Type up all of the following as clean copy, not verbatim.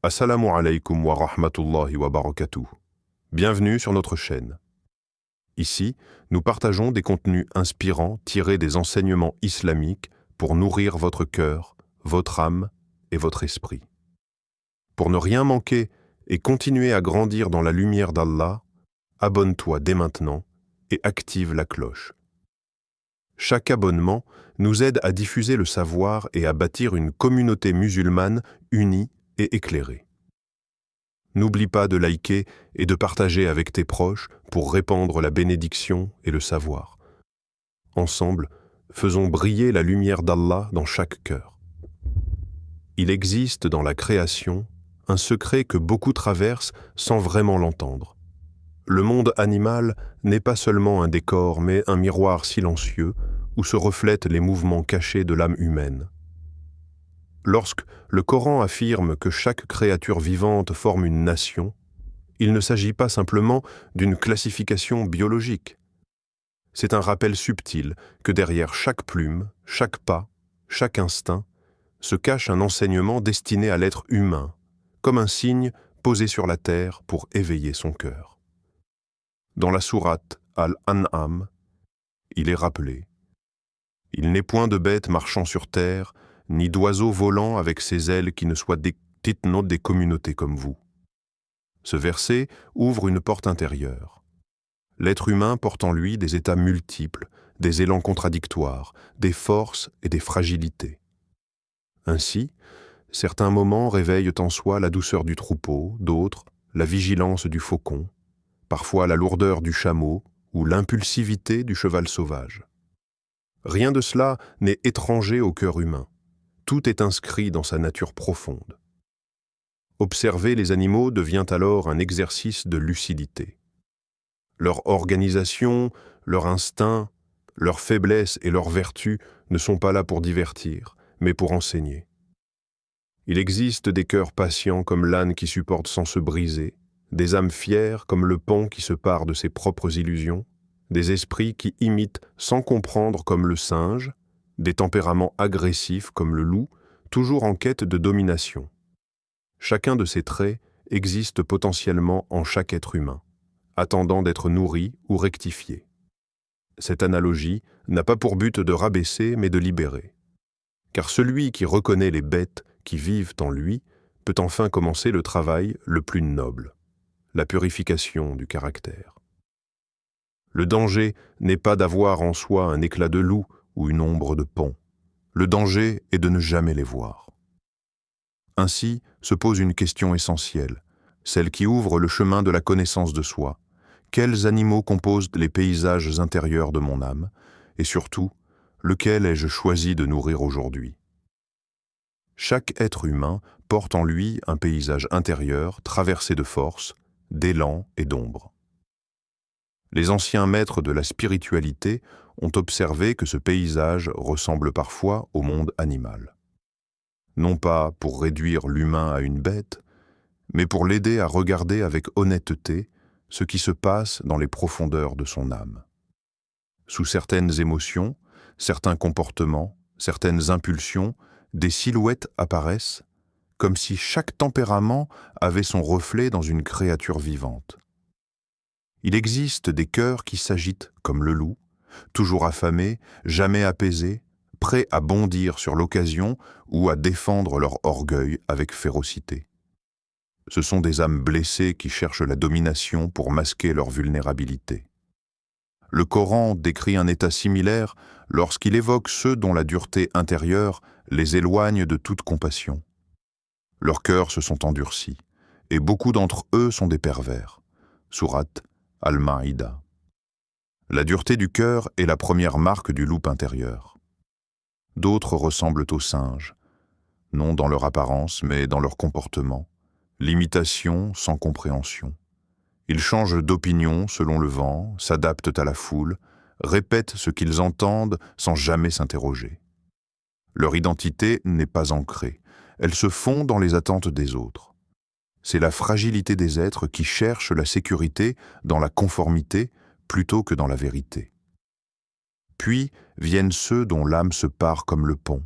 Assalamu alaikum wa rahmatullahi wa barakatuh. Bienvenue sur notre chaîne. Ici, nous partageons des contenus inspirants tirés des enseignements islamiques pour nourrir votre cœur, votre âme et votre esprit. Pour ne rien manquer et continuer à grandir dans la lumière d'Allah, abonne-toi dès maintenant et active la cloche. Chaque abonnement nous aide à diffuser le savoir et à bâtir une communauté musulmane unie et éclairée. N'oublie pas de liker et de partager avec tes proches pour répandre la bénédiction et le savoir. Ensemble, faisons briller la lumière d'Allah dans chaque cœur. Il existe dans la création un secret que beaucoup traversent sans vraiment l'entendre. Le monde animal n'est pas seulement un décor, mais un miroir silencieux où se reflètent les mouvements cachés de l'âme humaine. Lorsque le Coran affirme que chaque créature vivante forme une nation, il ne s'agit pas simplement d'une classification biologique. C'est un rappel subtil que derrière chaque plume, chaque pas, chaque instinct, se cache un enseignement destiné à l'être humain, comme un signe posé sur la terre pour éveiller son cœur. Dans la sourate Al-An'am, il est rappelé « Il n'est point de bête marchant sur terre, ni d'oiseau volant avec ses ailes qui ne soient des petites notes des communautés comme vous. » Ce verset ouvre une porte intérieure. L'être humain porte en lui des états multiples, des élans contradictoires, des forces et des fragilités. Ainsi, certains moments réveillent en soi la douceur du troupeau, d'autres, la vigilance du faucon, parfois la lourdeur du chameau ou l'impulsivité du cheval sauvage. Rien de cela n'est étranger au cœur humain. Tout est inscrit dans sa nature profonde. Observer les animaux devient alors un exercice de lucidité. Leur organisation, leur instinct, leurs faiblesses et leurs vertus ne sont pas là pour divertir, mais pour enseigner. Il existe des cœurs patients comme l'âne qui supporte sans se briser, des âmes fières comme le paon qui se pare de ses propres illusions, des esprits qui imitent sans comprendre comme le singe, des tempéraments agressifs comme le loup, toujours en quête de domination. Chacun de ces traits existe potentiellement en chaque être humain, attendant d'être nourri ou rectifié. Cette analogie n'a pas pour but de rabaisser mais de libérer. Car celui qui reconnaît les bêtes qui vivent en lui peut enfin commencer le travail le plus noble, la purification du caractère. Le danger n'est pas d'avoir en soi un éclat de loup ou une ombre de paon. Le danger est de ne jamais les voir. Ainsi se pose une question essentielle, celle qui ouvre le chemin de la connaissance de soi. Quels animaux composent les paysages intérieurs de mon âme? Et surtout, lequel ai-je choisi de nourrir aujourd'hui? Chaque être humain porte en lui un paysage intérieur traversé de force, d'élan et d'ombre. Les anciens maîtres de la spiritualité ont observé que ce paysage ressemble parfois au monde animal. Non pas pour réduire l'humain à une bête, mais pour l'aider à regarder avec honnêteté ce qui se passe dans les profondeurs de son âme. Sous certaines émotions, certains comportements, certaines impulsions, des silhouettes apparaissent, comme si chaque tempérament avait son reflet dans une créature vivante. Il existe des cœurs qui s'agitent comme le loup, toujours affamés, jamais apaisés, prêts à bondir sur l'occasion ou à défendre leur orgueil avec férocité. Ce sont des âmes blessées qui cherchent la domination pour masquer leur vulnérabilité. Le Coran décrit un état similaire lorsqu'il évoque ceux dont la dureté intérieure les éloigne de toute compassion. Leurs cœurs se sont endurcis, et beaucoup d'entre eux sont des pervers. Sourate Al-Maïda. La dureté du cœur est la première marque du loup intérieur. D'autres ressemblent aux singes, non dans leur apparence, mais dans leur comportement. L'imitation sans compréhension. Ils changent d'opinion selon le vent, s'adaptent à la foule, répètent ce qu'ils entendent sans jamais s'interroger. Leur identité n'est pas ancrée, elle se fond dans les attentes des autres. C'est la fragilité des êtres qui cherchent la sécurité dans la conformité plutôt que dans la vérité. Puis viennent ceux dont l'âme se pare comme le paon.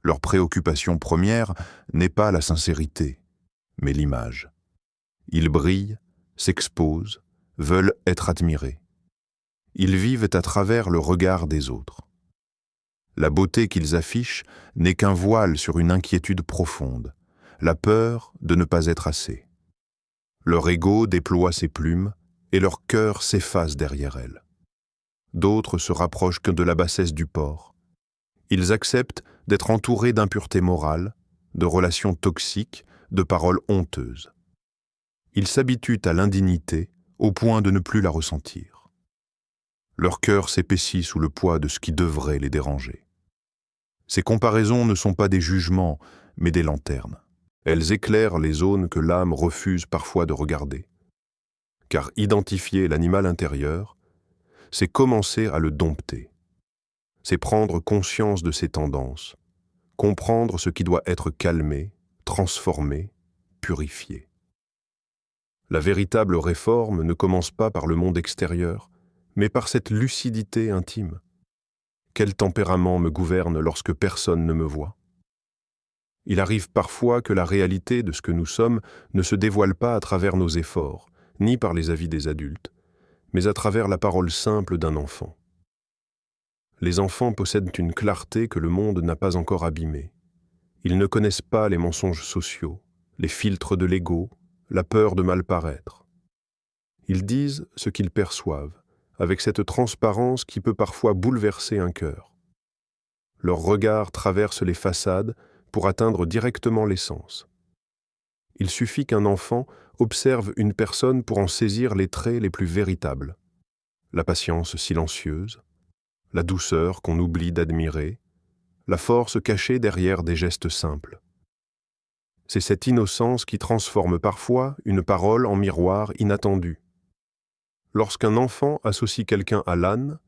Leur préoccupation première n'est pas la sincérité, mais l'image. Ils brillent, s'exposent, veulent être admirés. Ils vivent à travers le regard des autres. La beauté qu'ils affichent n'est qu'un voile sur une inquiétude profonde, la peur de ne pas être assez. Leur ego déploie ses plumes et leur cœur s'efface derrière elles. D'autres se rapprochent que de la bassesse du porc. Ils acceptent d'être entourés d'impuretés morales, de relations toxiques, de paroles honteuses. Ils s'habituent à l'indignité au point de ne plus la ressentir. Leur cœur s'épaissit sous le poids de ce qui devrait les déranger. Ces comparaisons ne sont pas des jugements, mais des lanternes. Elles éclairent les zones que l'âme refuse parfois de regarder. Car identifier l'animal intérieur, c'est commencer à le dompter. C'est prendre conscience de ses tendances, comprendre ce qui doit être calmé, transformé, purifié. La véritable réforme ne commence pas par le monde extérieur, mais par cette lucidité intime. Quel tempérament me gouverne lorsque personne ne me voit ? Il arrive parfois que la réalité de ce que nous sommes ne se dévoile pas à travers nos efforts, ni par les avis des adultes, mais à travers la parole simple d'un enfant. Les enfants possèdent une clarté que le monde n'a pas encore abîmée. Ils ne connaissent pas les mensonges sociaux, les filtres de l'ego, la peur de mal paraître. Ils disent ce qu'ils perçoivent, avec cette transparence qui peut parfois bouleverser un cœur. Leur regard traverse les façades pour atteindre directement l'essence. Il suffit qu'un enfant observe une personne pour en saisir les traits les plus véritables. La patience silencieuse, la douceur qu'on oublie d'admirer, la force cachée derrière des gestes simples. C'est cette innocence qui transforme parfois une parole en miroir inattendu. Lorsqu'un enfant associe quelqu'un à l'âne,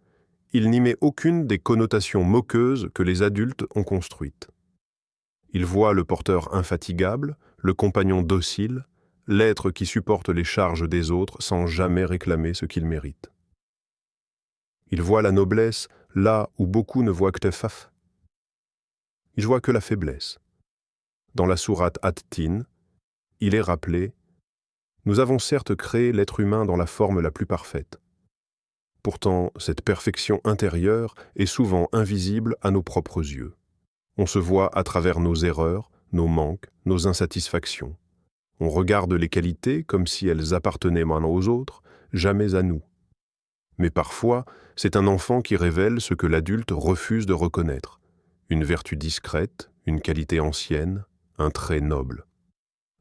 il n'y met aucune des connotations moqueuses que les adultes ont construites. Il voit le porteur infatigable, le compagnon docile, l'être qui supporte les charges des autres sans jamais réclamer ce qu'il mérite. Il voit la noblesse là où beaucoup ne voient que tefaf. Il voit que la faiblesse. Dans la sourate At-Tin, il est rappelé « Nous avons certes créé l'être humain dans la forme la plus parfaite. Pourtant, cette perfection intérieure est souvent invisible à nos propres yeux. On se voit à travers nos erreurs, nos manques, nos insatisfactions. On regarde les qualités comme si elles appartenaient maintenant aux autres, jamais à nous. Mais parfois, c'est un enfant qui révèle ce que l'adulte refuse de reconnaître. Une vertu discrète, une qualité ancienne, un trait noble.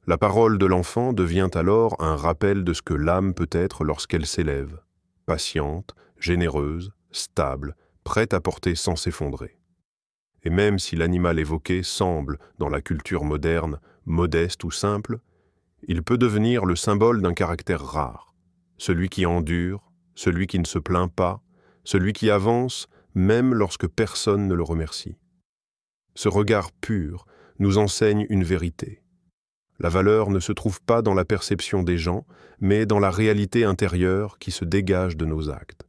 La parole de l'enfant devient alors un rappel de ce que l'âme peut être lorsqu'elle s'élève, patiente, généreuse, stable, prête à porter sans s'effondrer. Et même si l'animal évoqué semble, dans la culture moderne, modeste ou simple, il peut devenir le symbole d'un caractère rare, celui qui endure, celui qui ne se plaint pas, celui qui avance même lorsque personne ne le remercie. Ce regard pur nous enseigne une vérité. La valeur ne se trouve pas dans la perception des gens, mais dans la réalité intérieure qui se dégage de nos actes.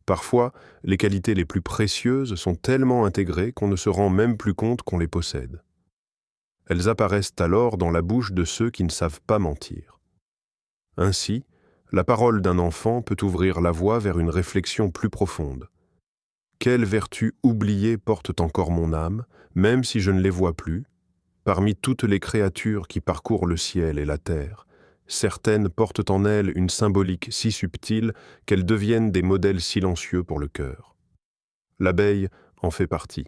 Parfois, les qualités les plus précieuses sont tellement intégrées qu'on ne se rend même plus compte qu'on les possède. Elles apparaissent alors dans la bouche de ceux qui ne savent pas mentir. Ainsi, la parole d'un enfant peut ouvrir la voie vers une réflexion plus profonde. Quelles vertus oubliées portent encore mon âme, même si je ne les vois plus? Parmi toutes les créatures qui parcourent le ciel et la terre, certaines portent en elles une symbolique si subtile qu'elles deviennent des modèles silencieux pour le cœur. L'abeille en fait partie.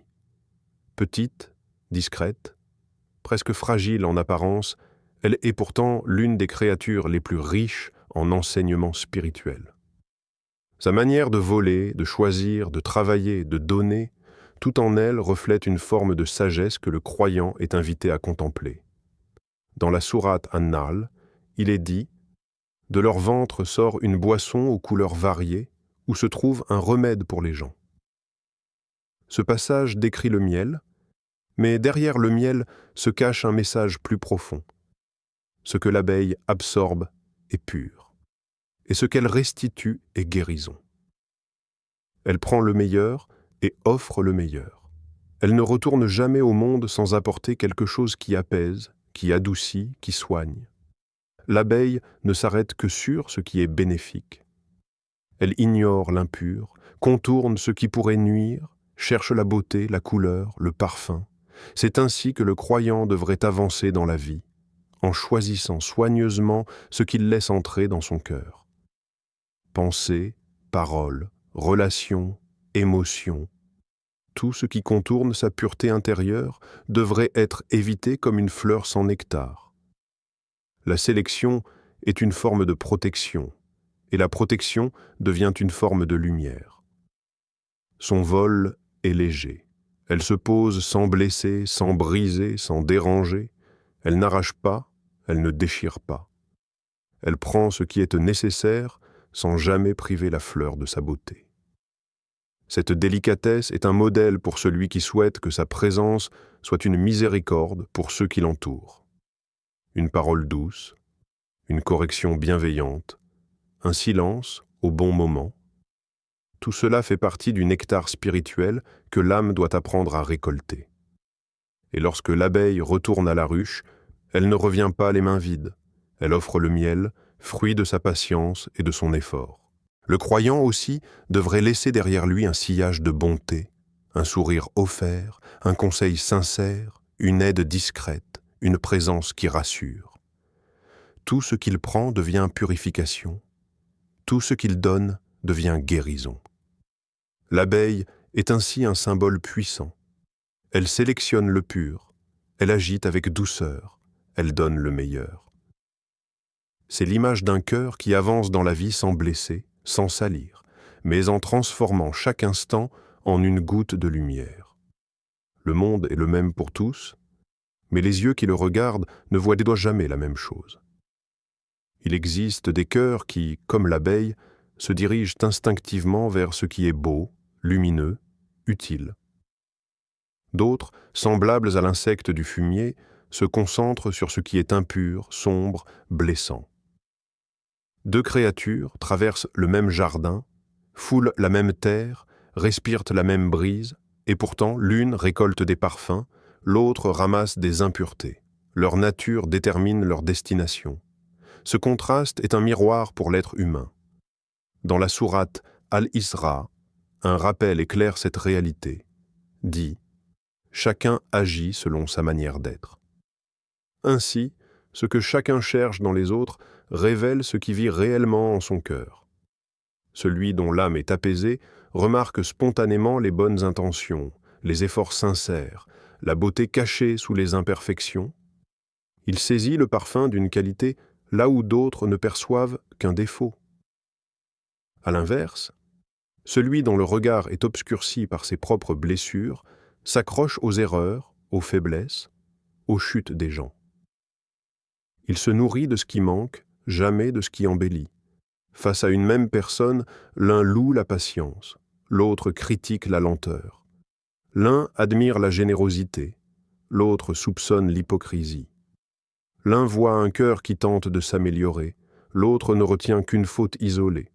Petite, discrète, presque fragile en apparence, elle est pourtant l'une des créatures les plus riches en enseignements spirituels. Sa manière de voler, de choisir, de travailler, de donner, tout en elle reflète une forme de sagesse que le croyant est invité à contempler. Dans la sourate An-Nahl, il est dit « De leur ventre sort une boisson aux couleurs variées, où se trouve un remède pour les gens. » Ce passage décrit le miel, mais derrière le miel se cache un message plus profond. Ce que l'abeille absorbe est pur, et ce qu'elle restitue est guérison. Elle prend le meilleur et offre le meilleur. Elle ne retourne jamais au monde sans apporter quelque chose qui apaise, qui adoucit, qui soigne. L'abeille ne s'arrête que sur ce qui est bénéfique. Elle ignore l'impur, contourne ce qui pourrait nuire, cherche la beauté, la couleur, le parfum. C'est ainsi que le croyant devrait avancer dans la vie, en choisissant soigneusement ce qu'il laisse entrer dans son cœur. Pensée, parole, relations, émotions, tout ce qui contourne sa pureté intérieure devrait être évité comme une fleur sans nectar. La sélection est une forme de protection, et la protection devient une forme de lumière. Son vol est léger. Elle se pose sans blesser, sans briser, sans déranger. Elle n'arrache pas, elle ne déchire pas. Elle prend ce qui est nécessaire sans jamais priver la fleur de sa beauté. Cette délicatesse est un modèle pour celui qui souhaite que sa présence soit une miséricorde pour ceux qui l'entourent. Une parole douce, une correction bienveillante, un silence au bon moment. Tout cela fait partie du nectar spirituel que l'âme doit apprendre à récolter. Et lorsque l'abeille retourne à la ruche, elle ne revient pas les mains vides. Elle offre le miel, fruit de sa patience et de son effort. Le croyant aussi devrait laisser derrière lui un sillage de bonté, un sourire offert, un conseil sincère, une aide discrète, une présence qui rassure. Tout ce qu'il prend devient purification. Tout ce qu'il donne devient guérison. L'abeille est ainsi un symbole puissant. Elle sélectionne le pur, elle agite avec douceur, elle donne le meilleur. C'est l'image d'un cœur qui avance dans la vie sans blesser, sans salir, mais en transformant chaque instant en une goutte de lumière. Le monde est le même pour tous, mais les yeux qui le regardent ne voient jamais la même chose. Il existe des cœurs qui, comme l'abeille, se dirigent instinctivement vers ce qui est beau, lumineux, utile. D'autres, semblables à l'insecte du fumier, se concentrent sur ce qui est impur, sombre, blessant. Deux créatures traversent le même jardin, foulent la même terre, respirent la même brise, et pourtant l'une récolte des parfums, l'autre ramasse des impuretés. Leur nature détermine leur destination. Ce contraste est un miroir pour l'être humain. Dans la sourate Al-Isra, un rappel éclaire cette réalité. Dit « Chacun agit selon sa manière d'être ». Ainsi, ce que chacun cherche dans les autres révèle ce qui vit réellement en son cœur. Celui dont l'âme est apaisée remarque spontanément les bonnes intentions, les efforts sincères, la beauté cachée sous les imperfections. Il saisit le parfum d'une qualité là où d'autres ne perçoivent qu'un défaut. À l'inverse, celui dont le regard est obscurci par ses propres blessures s'accroche aux erreurs, aux faiblesses, aux chutes des gens. Il se nourrit de ce qui manque, jamais de ce qui embellit. Face à une même personne, l'un loue la patience, l'autre critique la lenteur. L'un admire la générosité, l'autre soupçonne l'hypocrisie. L'un voit un cœur qui tente de s'améliorer, l'autre ne retient qu'une faute isolée.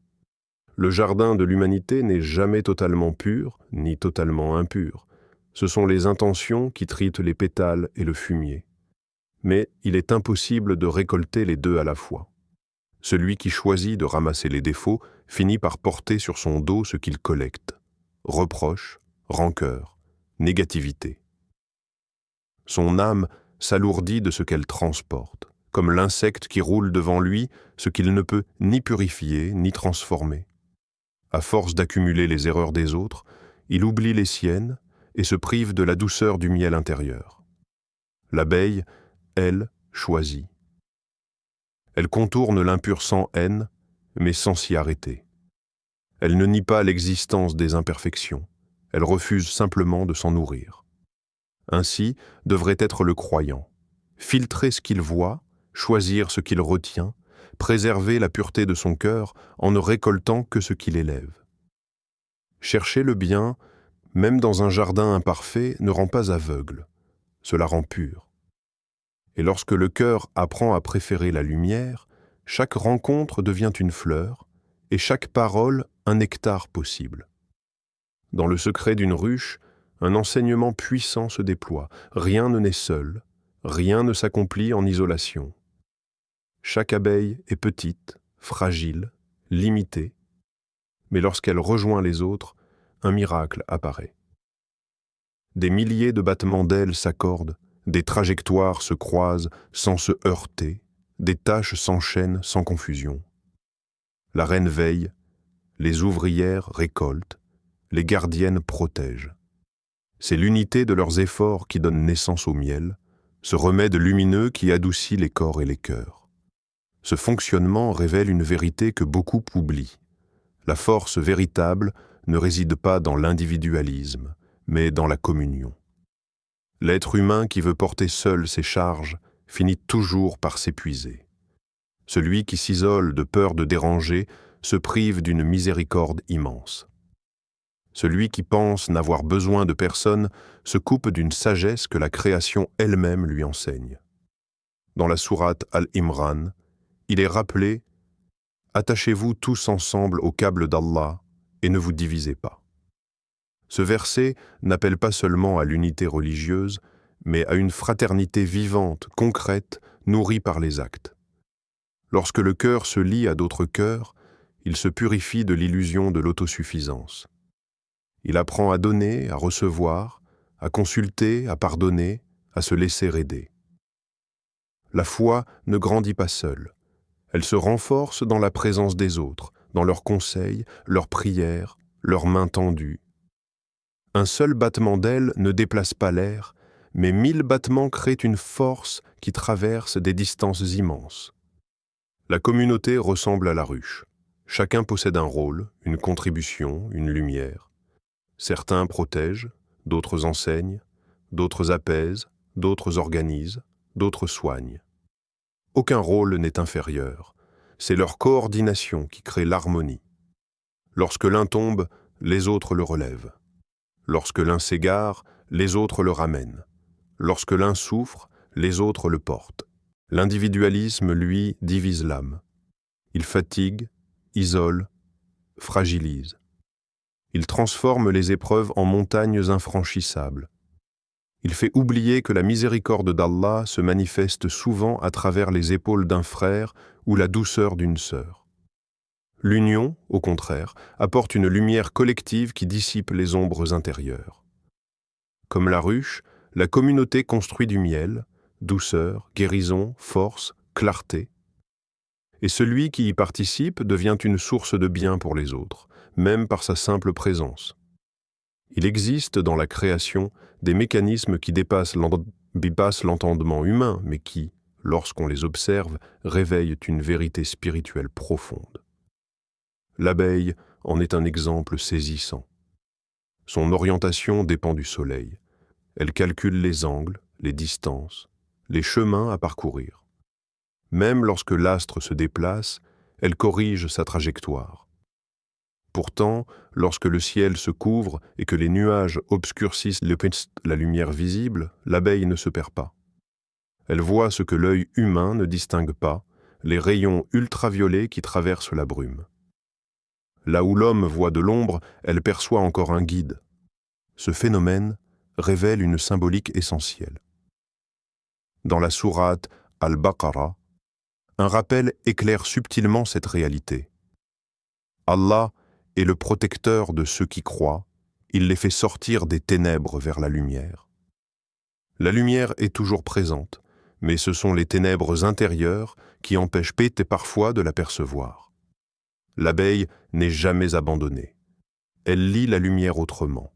Le jardin de l'humanité n'est jamais totalement pur, ni totalement impur. Ce sont les intentions qui tritent les pétales et le fumier. Mais il est impossible de récolter les deux à la fois. Celui qui choisit de ramasser les défauts finit par porter sur son dos ce qu'il collecte. Reproches, rancœur, négativité. Son âme s'alourdit de ce qu'elle transporte, comme l'insecte qui roule devant lui ce qu'il ne peut ni purifier ni transformer. À force d'accumuler les erreurs des autres, il oublie les siennes et se prive de la douceur du miel intérieur. L'abeille, elle, choisit. Elle contourne l'impur sans haine, mais sans s'y arrêter. Elle ne nie pas l'existence des imperfections, elle refuse simplement de s'en nourrir. Ainsi devrait être le croyant, filtrer ce qu'il voit, choisir ce qu'il retient, préserver la pureté de son cœur en ne récoltant que ce qu'il élève. Chercher le bien, même dans un jardin imparfait, ne rend pas aveugle, cela rend pur. Et lorsque le cœur apprend à préférer la lumière, chaque rencontre devient une fleur, et chaque parole un nectar possible. Dans le secret d'une ruche, un enseignement puissant se déploie, rien ne naît seul, Rien ne s'accomplit en isolation. Chaque abeille est petite, fragile, limitée, mais lorsqu'elle rejoint les autres, un miracle apparaît. Des milliers de battements d'ailes s'accordent, des trajectoires se croisent sans se heurter, des tâches s'enchaînent sans confusion. La reine veille, les ouvrières récoltent, les gardiennes protègent. C'est l'unité de leurs efforts qui donne naissance au miel, ce remède lumineux qui adoucit les corps et les cœurs. Ce fonctionnement révèle une vérité que beaucoup oublient. La force véritable ne réside pas dans l'individualisme, mais dans la communion. L'être humain qui veut porter seul ses charges finit toujours par s'épuiser. Celui qui s'isole de peur de déranger se prive d'une miséricorde immense. Celui qui pense n'avoir besoin de personne se coupe d'une sagesse que la création elle-même lui enseigne. Dans la sourate Al-Imran, il est rappelé « Attachez-vous tous ensemble au câble d'Allah et ne vous divisez pas ». Ce verset n'appelle pas seulement à l'unité religieuse, mais à une fraternité vivante, concrète, nourrie par les actes. Lorsque le cœur se lie à d'autres cœurs, il se purifie de l'illusion de l'autosuffisance. Il apprend à donner, à recevoir, à consulter, à pardonner, à se laisser aider. La foi ne grandit pas seule. Elle se renforce dans la présence des autres, dans leurs conseils, leurs prières, leurs mains tendues. Un seul battement d'ailes ne déplace pas l'air, mais 1000 battements créent une force qui traverse des distances immenses. La communauté ressemble à la ruche. Chacun possède un rôle, une contribution, une lumière. Certains protègent, d'autres enseignent, d'autres apaisent, d'autres organisent, d'autres soignent. Aucun rôle n'est inférieur. C'est leur coordination qui crée l'harmonie. Lorsque l'un tombe, les autres le relèvent. Lorsque l'un s'égare, les autres le ramènent. Lorsque l'un souffre, les autres le portent. L'individualisme, lui, divise l'âme. Il fatigue, isole, fragilise. Il transforme les épreuves en montagnes infranchissables. Il fait oublier que la miséricorde d'Allah se manifeste souvent à travers les épaules d'un frère ou la douceur d'une sœur. L'union, au contraire, apporte une lumière collective qui dissipe les ombres intérieures. Comme la ruche, la communauté construit du miel, douceur, guérison, force, clarté. Et celui qui y participe devient une source de bien pour les autres, même par sa simple présence. Il existe dans la création des mécanismes qui dépassent l'entendement humain, mais qui, lorsqu'on les observe, réveillent une vérité spirituelle profonde. L'abeille en est un exemple saisissant. Son orientation dépend du soleil. Elle calcule les angles, les distances, les chemins à parcourir. Même lorsque l'astre se déplace, elle corrige sa trajectoire. Pourtant, lorsque le ciel se couvre et que les nuages obscurcissent la lumière visible, l'abeille ne se perd pas. Elle voit ce que l'œil humain ne distingue pas, les rayons ultraviolets qui traversent la brume. Là où l'homme voit de l'ombre, elle perçoit encore un guide. Ce phénomène révèle une symbolique essentielle. Dans la sourate Al-Baqarah, un rappel éclaire subtilement cette réalité. Allah est le protecteur de ceux qui croient, il les fait sortir des ténèbres vers la lumière. La lumière est toujours présente, mais ce sont les ténèbres intérieures qui empêchent parfois de l'apercevoir. L'abeille n'est jamais abandonnée. Elle lit la lumière autrement.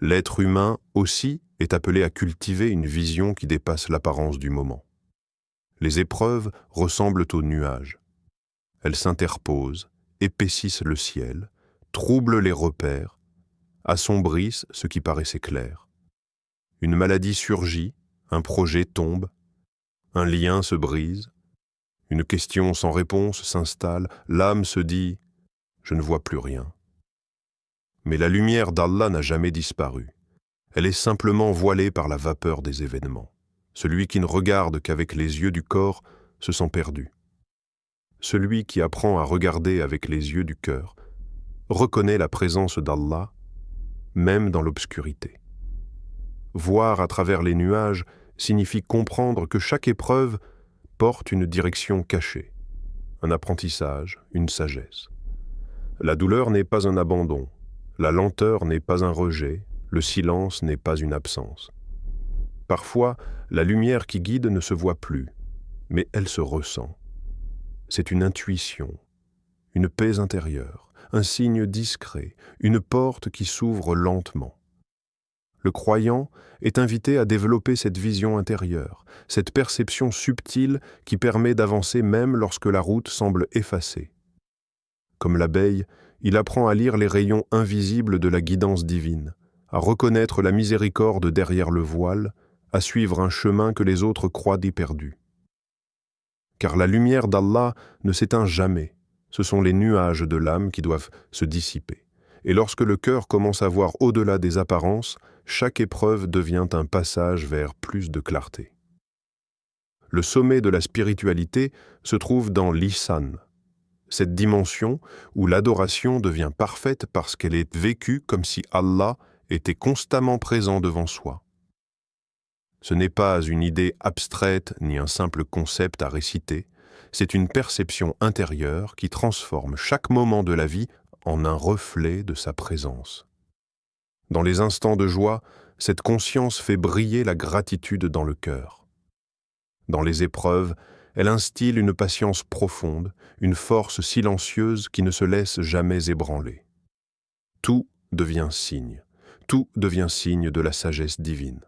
L'être humain aussi est appelé à cultiver une vision qui dépasse l'apparence du moment. Les épreuves ressemblent aux nuages. Elles s'interposent, épaississent le ciel, troublent les repères, assombrissent ce qui paraissait clair. Une maladie surgit, un projet tombe, un lien se brise, une question sans réponse s'installe, l'âme se dit « je ne vois plus rien ». Mais la lumière d'Allah n'a jamais disparu. Elle est simplement voilée par la vapeur des événements. Celui qui ne regarde qu'avec les yeux du corps se sent perdu. Celui qui apprend à regarder avec les yeux du cœur reconnaît la présence d'Allah, même dans l'obscurité. Voir à travers les nuages signifie comprendre que chaque épreuve porte une direction cachée, un apprentissage, une sagesse. La douleur n'est pas un abandon, la lenteur n'est pas un rejet, le silence n'est pas une absence. Parfois, la lumière qui guide ne se voit plus, mais elle se ressent. C'est une intuition, une paix intérieure, un signe discret, une porte qui s'ouvre lentement. Le croyant est invité à développer cette vision intérieure, cette perception subtile qui permet d'avancer même lorsque la route semble effacée. Comme l'abeille, il apprend à lire les rayons invisibles de la guidance divine, à reconnaître la miséricorde derrière le voile, à suivre un chemin que les autres croient déperdu. Car la lumière d'Allah ne s'éteint jamais, ce sont les nuages de l'âme qui doivent se dissiper. Et lorsque le cœur commence à voir au-delà des apparences, chaque épreuve devient un passage vers plus de clarté. Le sommet de la spiritualité se trouve dans l'ihsan, cette dimension où l'adoration devient parfaite parce qu'elle est vécue comme si Allah était constamment présent devant soi. Ce n'est pas une idée abstraite ni un simple concept à réciter, c'est une perception intérieure qui transforme chaque moment de la vie en un reflet de sa présence. Dans les instants de joie, cette conscience fait briller la gratitude dans le cœur. Dans les épreuves, elle instille une patience profonde, une force silencieuse qui ne se laisse jamais ébranler. Tout devient signe de la sagesse divine.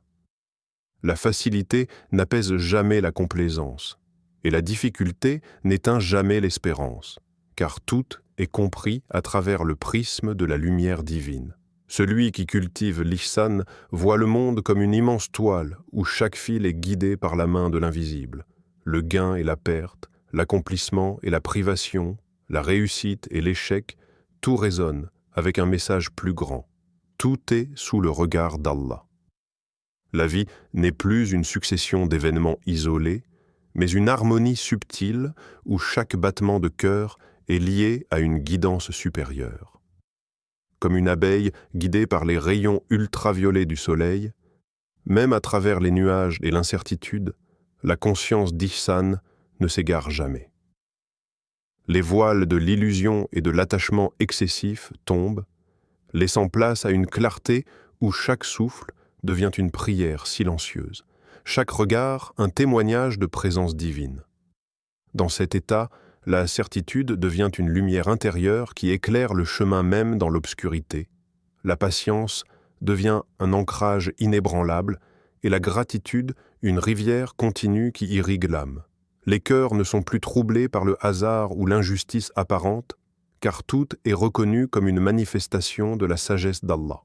La facilité n'apaise jamais la complaisance, et la difficulté n'éteint jamais l'espérance, car tout est compris à travers le prisme de la lumière divine. Celui qui cultive l'ihsan voit le monde comme une immense toile où chaque fil est guidé par la main de l'invisible. Le gain et la perte, l'accomplissement et la privation, la réussite et l'échec, tout résonne avec un message plus grand. Tout est sous le regard d'Allah. La vie n'est plus une succession d'événements isolés, mais une harmonie subtile où chaque battement de cœur est lié à une guidance supérieure. Comme une abeille guidée par les rayons ultraviolets du soleil, même à travers les nuages et l'incertitude, la conscience d'ihsan ne s'égare jamais. Les voiles de l'illusion et de l'attachement excessif tombent, laissant place à une clarté où chaque souffle devient une prière silencieuse, chaque regard un témoignage de présence divine. Dans cet état, la certitude devient une lumière intérieure qui éclaire le chemin même dans l'obscurité. La patience devient un ancrage inébranlable et la gratitude une rivière continue qui irrigue l'âme. Les cœurs ne sont plus troublés par le hasard ou l'injustice apparente, car tout est reconnu comme une manifestation de la sagesse d'Allah.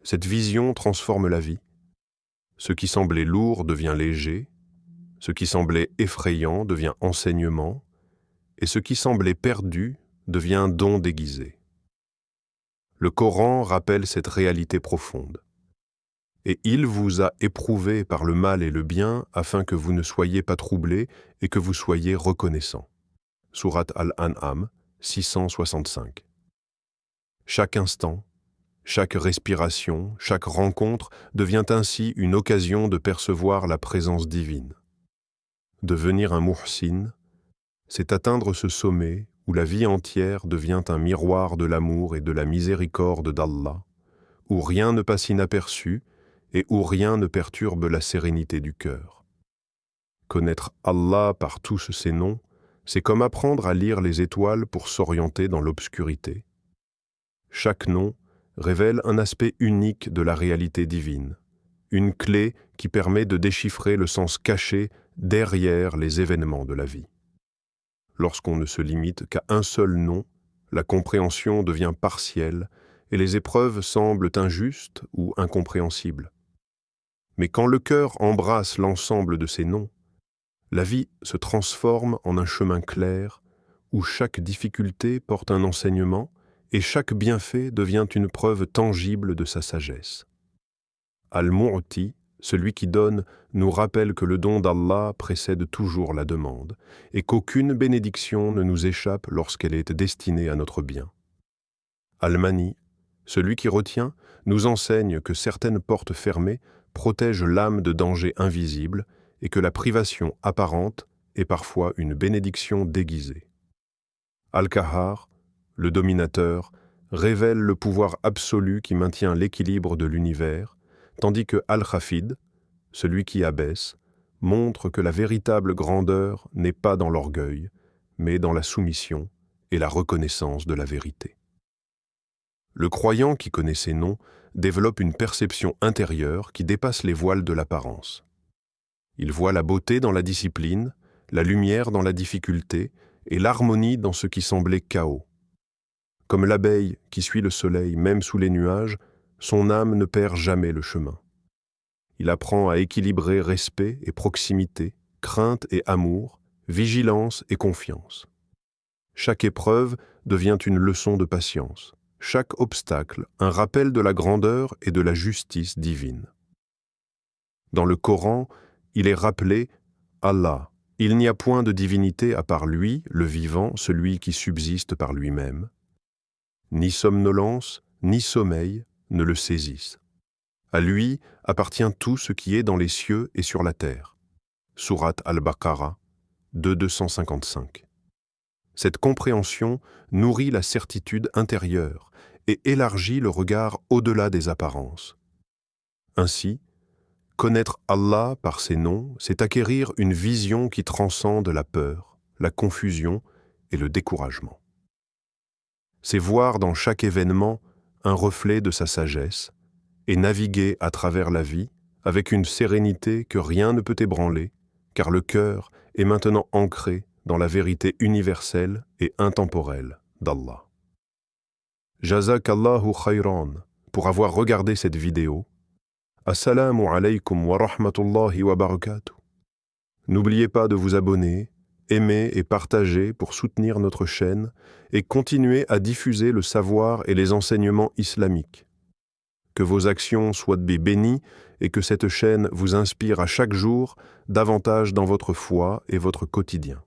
Cette vision transforme la vie. Ce qui semblait lourd devient léger, ce qui semblait effrayant devient enseignement, et ce qui semblait perdu devient don déguisé. Le Coran rappelle cette réalité profonde. Et il vous a éprouvé par le mal et le bien afin que vous ne soyez pas troublés et que vous soyez reconnaissants. Sourate Al-An'am, 665. Chaque instant, chaque respiration, chaque rencontre devient ainsi une occasion de percevoir la présence divine. Devenir un muhsin, c'est atteindre ce sommet où la vie entière devient un miroir de l'amour et de la miséricorde d'Allah, où rien ne passe inaperçu et où rien ne perturbe la sérénité du cœur. Connaître Allah par tous ses noms, c'est comme apprendre à lire les étoiles pour s'orienter dans l'obscurité. Chaque nom révèle un aspect unique de la réalité divine, une clé qui permet de déchiffrer le sens caché derrière les événements de la vie. Lorsqu'on ne se limite qu'à un seul nom, la compréhension devient partielle et les épreuves semblent injustes ou incompréhensibles. Mais quand le cœur embrasse l'ensemble de ces noms, la vie se transforme en un chemin clair où chaque difficulté porte un enseignement et chaque bienfait devient une preuve tangible de sa sagesse. Al-Mu'ti, celui qui donne, nous rappelle que le don d'Allah précède toujours la demande et qu'aucune bénédiction ne nous échappe lorsqu'elle est destinée à notre bien. Al-Mani, celui qui retient, nous enseigne que certaines portes fermées protège l'âme de dangers invisibles et que la privation apparente est parfois une bénédiction déguisée. Al-Qahhar, le dominateur, révèle le pouvoir absolu qui maintient l'équilibre de l'univers, tandis que Al-Khafid, celui qui abaisse, montre que la véritable grandeur n'est pas dans l'orgueil, mais dans la soumission et la reconnaissance de la vérité. Le croyant qui connaît ces noms développe une perception intérieure qui dépasse les voiles de l'apparence. Il voit la beauté dans la discipline, la lumière dans la difficulté et l'harmonie dans ce qui semblait chaos. Comme l'abeille qui suit le soleil même sous les nuages, son âme ne perd jamais le chemin. Il apprend à équilibrer respect et proximité, crainte et amour, vigilance et confiance. Chaque épreuve devient une leçon de patience, chaque obstacle un rappel de la grandeur et de la justice divine. Dans le Coran, il est rappelé « Allah, il n'y a point de divinité à part lui, le vivant, celui qui subsiste par lui-même. Ni somnolence, ni sommeil ne le saisissent. À lui appartient tout ce qui est dans les cieux et sur la terre. » Sourate Al-Baqarah, 255. Cette compréhension nourrit la certitude intérieure et élargit le regard au-delà des apparences. Ainsi, connaître Allah par ses noms, c'est acquérir une vision qui transcende la peur, la confusion et le découragement. C'est voir dans chaque événement un reflet de sa sagesse et naviguer à travers la vie avec une sérénité que rien ne peut ébranler, car le cœur est maintenant ancré dans la vérité universelle et intemporelle d'Allah. Jazakallahu khayran pour avoir regardé cette vidéo. Assalamu alaykum wa rahmatullahi wa barakatuh. N'oubliez pas de vous abonner, aimer et partager pour soutenir notre chaîne et continuer à diffuser le savoir et les enseignements islamiques. Que vos actions soient bénies et que cette chaîne vous inspire à chaque jour davantage dans votre foi et votre quotidien.